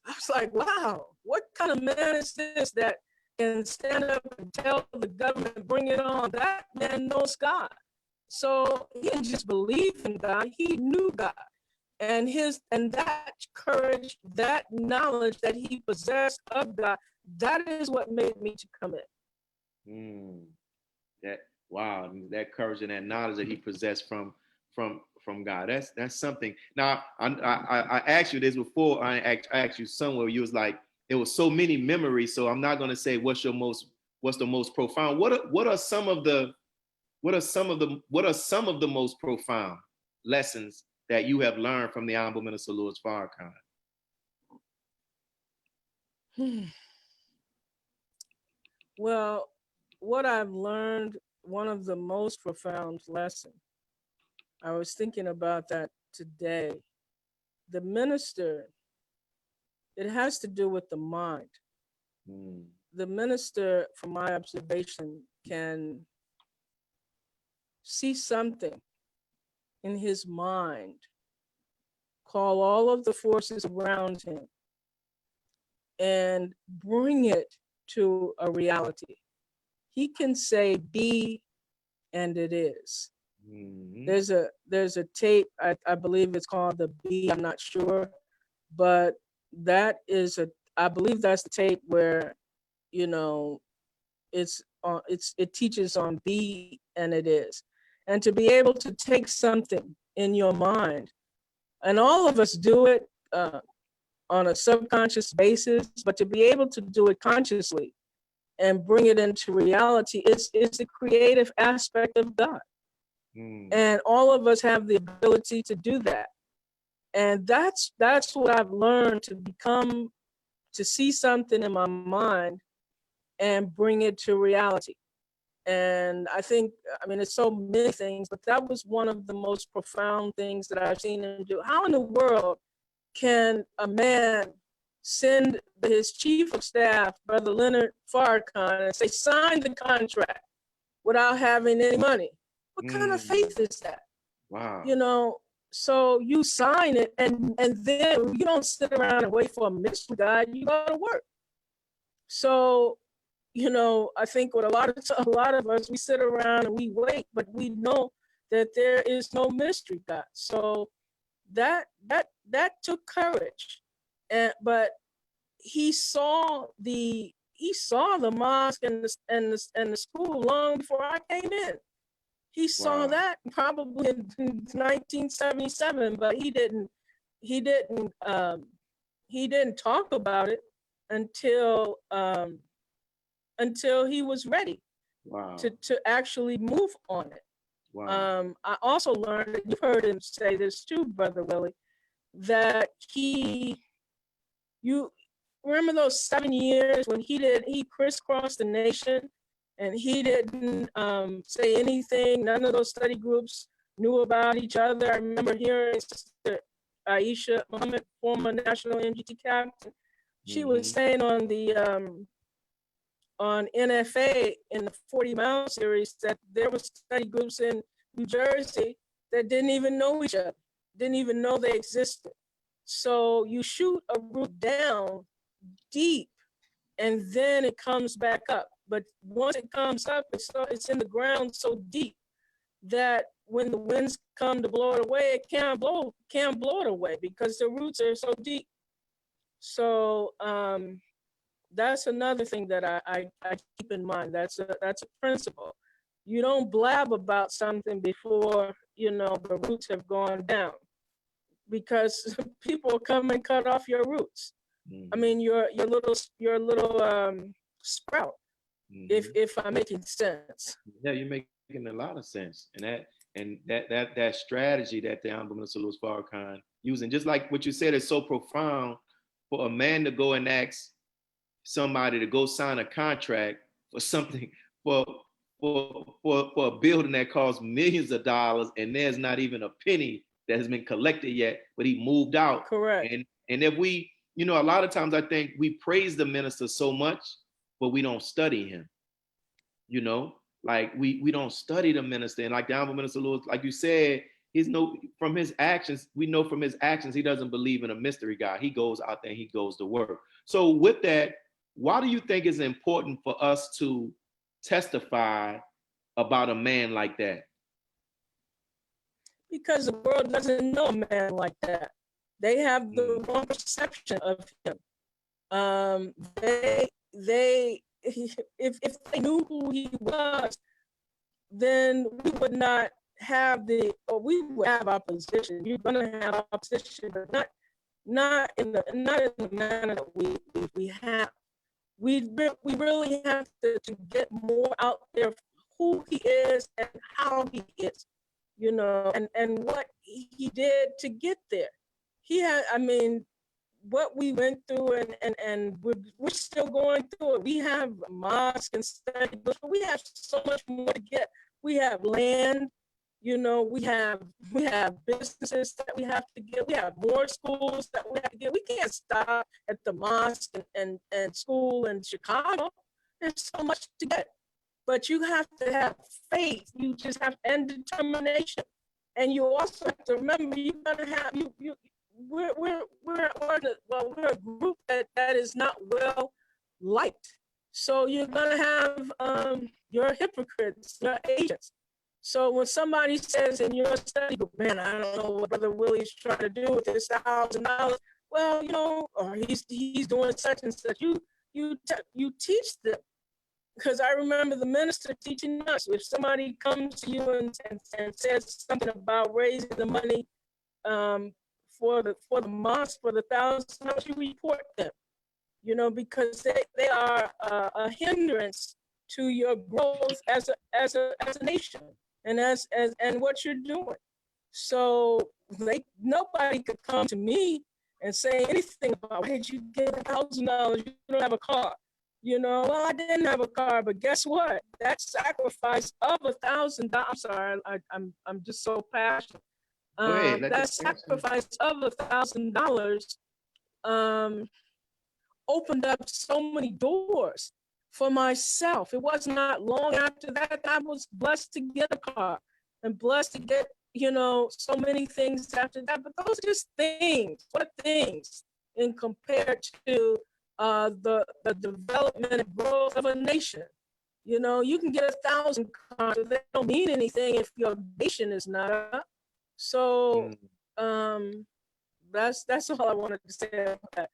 was like, wow, what kind of man is this that can stand up and tell the government, bring it on? That man knows God. So he didn't just believe in God, he knew God. And that courage, that knowledge that he possessed of God, that is what made me to come in. That courage and that knowledge that he possessed from God. That's something. Now I asked you this before. I asked you somewhere. You was like, there was so many memories. So I'm not going to say what's the most profound. What are some of the most profound lessons that you have learned from the Honorable Minister Louis Farrakhan? Well, what I've learned, one of the most profound lessons I was thinking about that today. The minister, it has to do with the mind. Mm. The minister, from my observation, can see something in his mind, call all of the forces around him, and bring it to a reality. He can say, be, and it is. Mm-hmm. There's a tape, I believe it's called The Be, I'm not sure, but that is I believe that's the tape where, you know, it teaches on be and it is. And to be able to take something in your mind, and all of us do it on a subconscious basis, but to be able to do it consciously and bring it into reality, it's the creative aspect of God. Mm. And all of us have the ability to do that. And that's what I've learned, to see something in my mind and bring it to reality. And I mean, it's so many things, but that was one of the most profound things that I've seen him do. How in the world can a man send his chief of staff, Brother Leonard Farrakhan, and say, sign the contract without having any money? What kind of faith is that? Wow. You know, so you sign it, and then you don't sit around and wait for a ministry guide. You go to work. So, you know, I think with a lot of us, we sit around and we wait, but we know that there is no mystery God. So that took courage, but he saw the mosque and the school long before I came in. He saw Wow. that probably in 1977, but he didn't he didn't talk about it until until he was ready Wow. to actually move on it. Wow. I also learned, you've heard him say this too, Brother Willie, that you remember those 7 years when he crisscrossed the nation and he didn't say anything. None of those study groups knew about each other. I remember hearing Sister Aisha Muhammad, former national MGT captain, she was saying on NFA in the 40 Mile series that there were study groups in New Jersey that didn't even know each other, didn't even know they existed. So you shoot a root down deep and then it comes back up. But once it comes up, it's in the ground so deep that when the winds come to blow it away, it can't blow it away because the roots are so deep. So that's another thing that I keep in mind. That's a principle. You don't blab about something before you know the roots have gone down, because people come and cut off your roots. I mean, your little sprout. If I'm making sense. Yeah, you're making a lot of sense, and that strategy that the Honorable Minister Louis Farrakhan using, just like what you said, is so profound for a man to go and ask somebody to go sign a contract for something for for a building that costs millions of dollars, and there's not even a penny that has been collected yet, but he moved out. Correct. And if we, you know, a lot of times I think we praise the minister so much, but we don't study him. You know, like we don't study the minister. And like the Honorable Minister Lewis, like you said, he's no, from his actions, we know from his actions, he doesn't believe in a mystery God. He goes out there and he goes to work. So with that, why do you think it's important for us to testify about a man like that? Because the world doesn't know a man like that. They have the wrong perception of him. They if they knew who he was, then we would not have we would have opposition. You're gonna have opposition, but not in the manner that we have. We really have to get more out there who he is and how he is, you know, and what he did to get there. He had, I mean, what we went through, and we're still going through it. We have mosques and study books, but we have so much more to get. We have land, You know, we have businesses that we have to get. We have more schools that we have to get. We can't stop at the mosque and school in Chicago. There's so much to get. But you have to have faith. You just have and determination. And you also have to remember you're gonna have we're a group that is not well liked. So you're gonna have your hypocrites, your agents. So when somebody says in your study group, man, I don't know what Brother Willie's trying to do with this $1,000, well, you know, or he's doing such and such. You teach them. Because I remember the minister teaching us, if somebody comes to you and says something about raising the money for the mosque, for the $1,000, you report them, you know, because they are a hindrance to your growth as a nation and as what you're doing. So nobody could come to me and say anything about, why did you get $1,000? You don't have a car. You know, well, I didn't have a car, but guess what? That sacrifice of $1,000. I'm sorry, I'm just so passionate. That sacrifice of $1,000 opened up so many doors for myself. It was not long after that I was blessed to get a car and blessed to get, you know, so many things after that. But those are just things. What things in compared to the development and growth of a nation? You know, you can get 1,000 cars, they don't mean anything if your nation is not up. So that's all I wanted to say about that.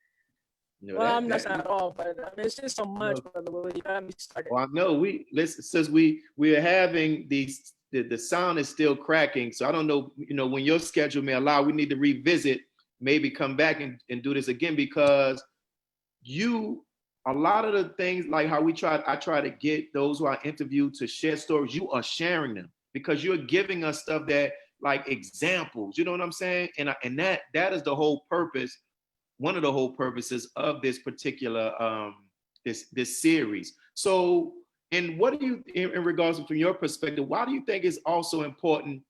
No, well, that's not all, but I mean, it's just so much, Brother Willie. You got me started. Well, I know since we are having these, the sound is still cracking. So I don't know, you know, when your schedule may allow, we need to revisit, maybe come back and do this again, because a lot of the things, like how I try to get those who I interview to share stories, you are sharing them because you're giving us stuff that, like, examples, you know what I'm saying? And that is the whole purpose. One of the whole purposes of this particular this series. So, and what do you, in regards to, from your perspective, why do you think it's also important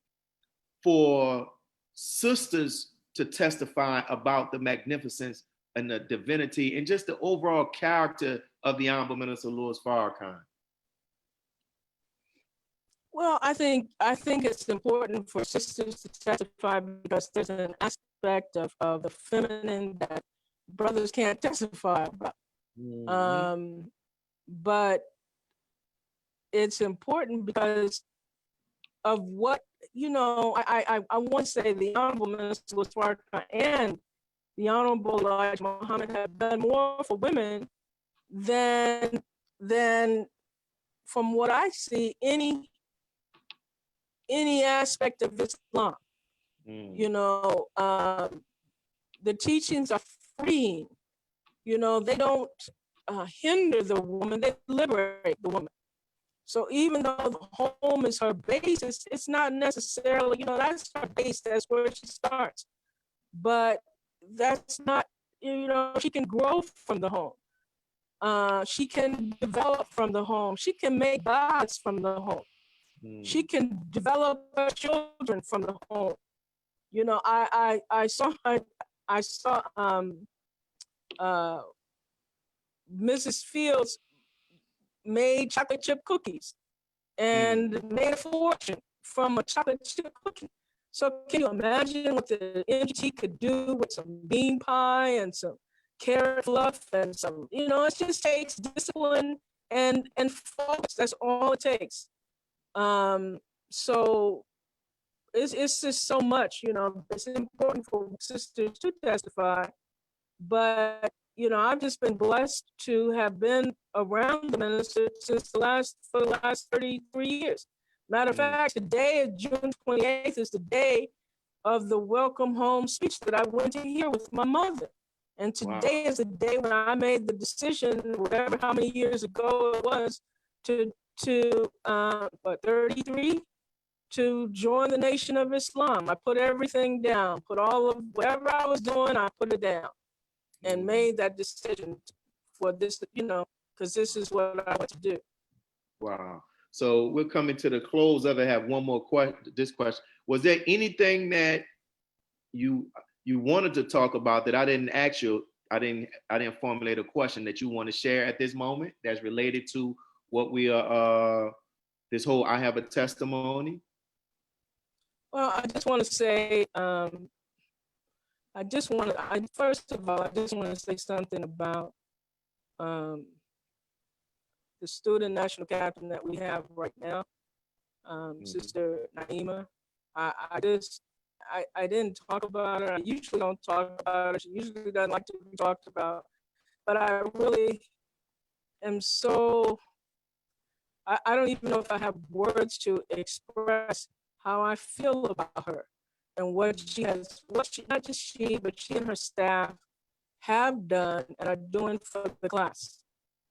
for sisters to testify about the magnificence and the divinity and just the overall character of the Honorable Minister Louis Farrakhan? Well, I think it's important for sisters to testify because there's an aspect of the feminine that brothers can't testify about. Mm-hmm. But it's important because of what, you know, I want to say the Honorable Minister Louis Farrakhan and the Honorable Elijah Muhammad have done more for women than from what I see any aspect of Islam. You know, the teachings are freeing. You know, they don't hinder the woman, they liberate the woman. So even though the home is her base, it's not necessarily, you know, that's her base, that's where she starts. But that's not, you know, she can grow from the home. She can develop from the home. She can make gods from the home. She can develop her children from the home. You know, I saw Mrs. Fields made chocolate chip cookies and made a fortune from a chocolate chip cookie. So can you imagine what the MGT could do with some bean pie and some carrot fluff and some, you know, it just takes discipline and focus. That's all it takes. So it's just so much, you know. It's important for sisters to testify, but you know, I've just been blessed to have been around the minister for the last 33 years. Matter of fact, today, June 28th, is the day of the welcome home speech that I went to hear with my mother. And today is the day when I made the decision, whatever, how many years ago it was, to 33, to join the Nation of Islam. I put everything down, put all of whatever I was doing, I put it down and made that decision for this, you know, because this is what I want to do. Wow. So we're coming to the close of it. I have one more question. This question: was there anything that you wanted to talk about that I didn't ask you? I didn't formulate a question that you want to share at this moment that's related to what we are. This whole I have a testimony. Well, I just want to say, first of all, I just want to say something about the student national captain that we have right now, Sister Naima. I didn't talk about her. I usually don't talk about her. She usually doesn't like to be talked about. But I really am so, I don't even know if I have words to express how I feel about her and what she, not just she, but she and her staff have done and are doing for the class.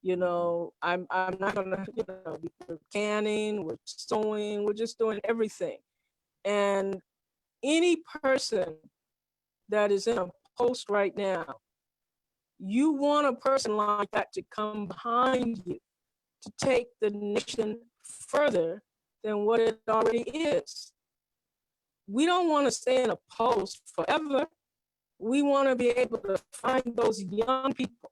You know, I'm not gonna, we're canning, we're sewing, we're just doing everything. And any person that is in a post right now, you want a person like that to come behind you to take the nation further than what it already is. We don't want to stay in a post forever. We want to be able to find those young people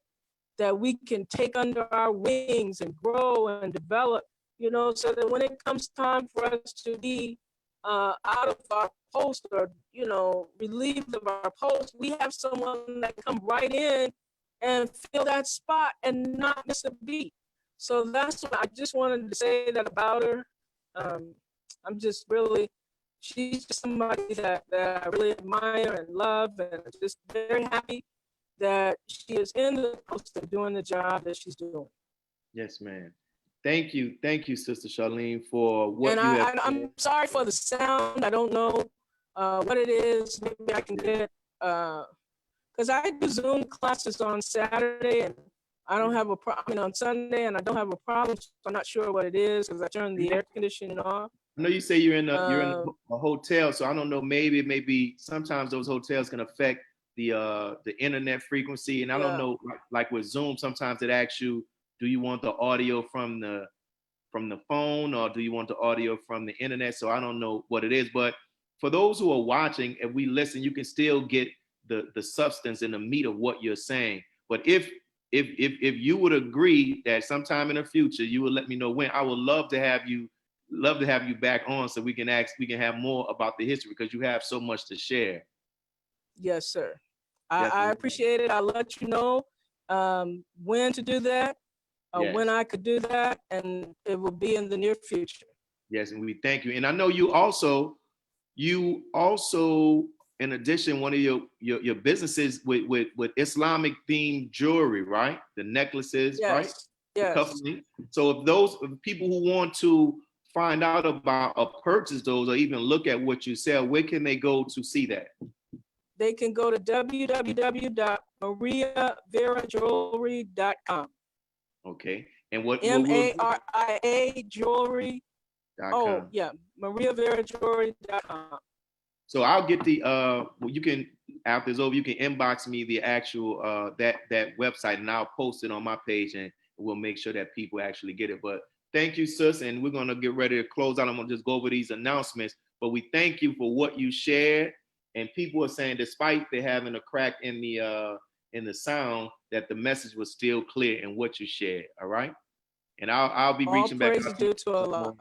that we can take under our wings and grow and develop, so that when it comes time for us to be out of our post or, relieved of our post, we have someone that come right in and fill that spot and not miss a beat. So that's what I just wanted to say that about her. I'm just really, she's just somebody that I really admire and love, and I'm just very happy that she is in the post and doing the job that she's doing. Yes, ma'am. Thank you, Sister Charlene, for what and you have. I'm sorry for the sound. I don't know what it is. Maybe I can get because I do Zoom classes on Saturday, and I don't have a problem on Sunday, and I don't have a problem. So I'm not sure what it is because I turned the air conditioning off. I know you say you're in a hotel, so I don't know. Maybe it may be sometimes those hotels can affect the internet frequency, and I don't know. Like with Zoom, sometimes it asks you, do you want the audio from the phone or do you want the audio from the internet? So I don't know what it is, but for those who are watching, if we listen, you can still get the substance and the meat of what you're saying. But if you would agree that sometime in the future you would let me know when, I would love to have you back on so we can have more about the history, because you have so much to share. Yes, sir. I appreciate it. I'll let you know when to do that, when I could do that, and it will be in the near future. Yes, and we thank you. And I know you also, in addition, one of your businesses with Islamic themed jewelry, right? The necklaces, right? Yes. So if those people who want to find out about or purchase those or even look at what you sell, where can they go to see that? They can go to www.mariaverajewelry.com. Okay. And what MARIA jewelry. Oh, yeah, mariaverajewelry.com. So I'll get you can, after it's over, you can inbox me the actual that website, and I'll post it on my page, and we'll make sure that people actually get it. But thank you, sis, and we're gonna get ready to close out. I'm gonna just go over these announcements, but we thank you for what you shared. And people are saying, despite they having a crack in the sound, that the message was still clear in what you shared. All right, and I'll be reaching back out to Allah.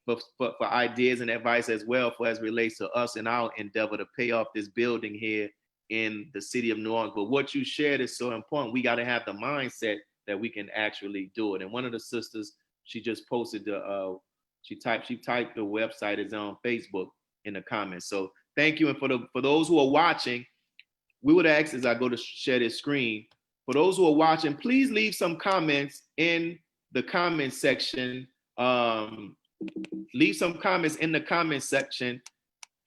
For ideas and advice as well, for as relates to us and our endeavor to pay off this building here in the city of New Orleans. But what you shared is so important. We got to have the mindset that we can actually do it. And one of the sisters, she just posted she typed the website is on Facebook in the comments. So thank you. And for those who are watching, we would ask, as I go to share this screen, for those who are watching, please leave some comments in the comment section. Leave some comments in the comment section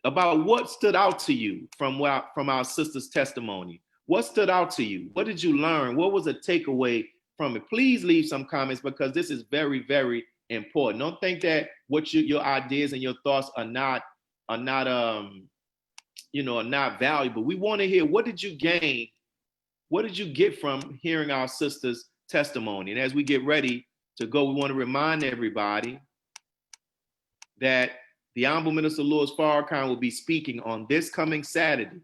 about what stood out to you from our sister's testimony. What stood out to you? What did you learn? What was a takeaway from it? Please leave some comments, because this is very, very important. Don't think that what your ideas and your thoughts are not valuable. We want to hear, what did you gain? What did you get from hearing our sister's testimony? And as we get ready to go, we want to remind everybody that the Honorable Minister Louis Farrakhan will be speaking on this coming Saturday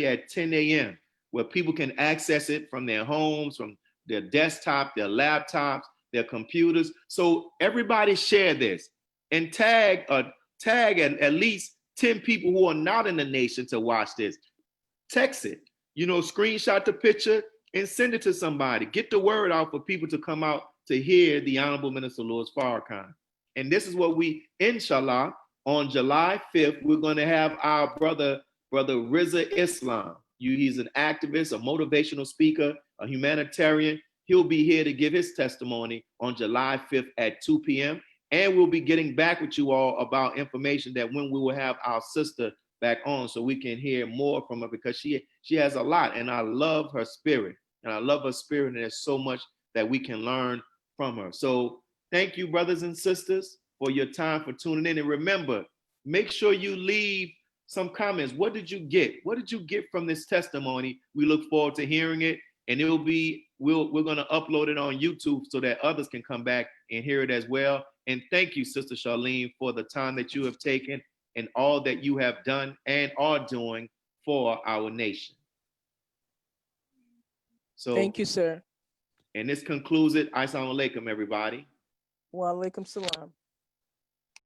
at 10 a.m., where people can access it from their homes, from their desktop, their laptops, their computers. So everybody share this and tag at least 10 people who are not in the nation to watch this. Text it, screenshot the picture and send it to somebody. Get the word out for people to come out to hear the Honorable Minister Louis Farrakhan. And this is what we, inshallah, on July 5th, we're going to have our brother Riza Islam. He's an activist, a motivational speaker, a humanitarian. He'll be here to give his testimony on July 5th at 2 p.m. And we'll be getting back with you all about information that when we will have our sister back on, so we can hear more from her, because she has a lot, and I love her spirit. And there's so much that we can learn from her. So thank you, brothers and sisters, for your time, for tuning in. And remember, make sure you leave some comments. What did you get? What did you get from this testimony? We look forward to hearing it, and we're going to upload it on YouTube so that others can come back and hear it as well. And thank you, Sister Charlene, for the time that you have taken and all that you have done and are doing for our nation. So thank you, sir. And this concludes it. Assalamu alaikum, everybody. Wa alaikum salam.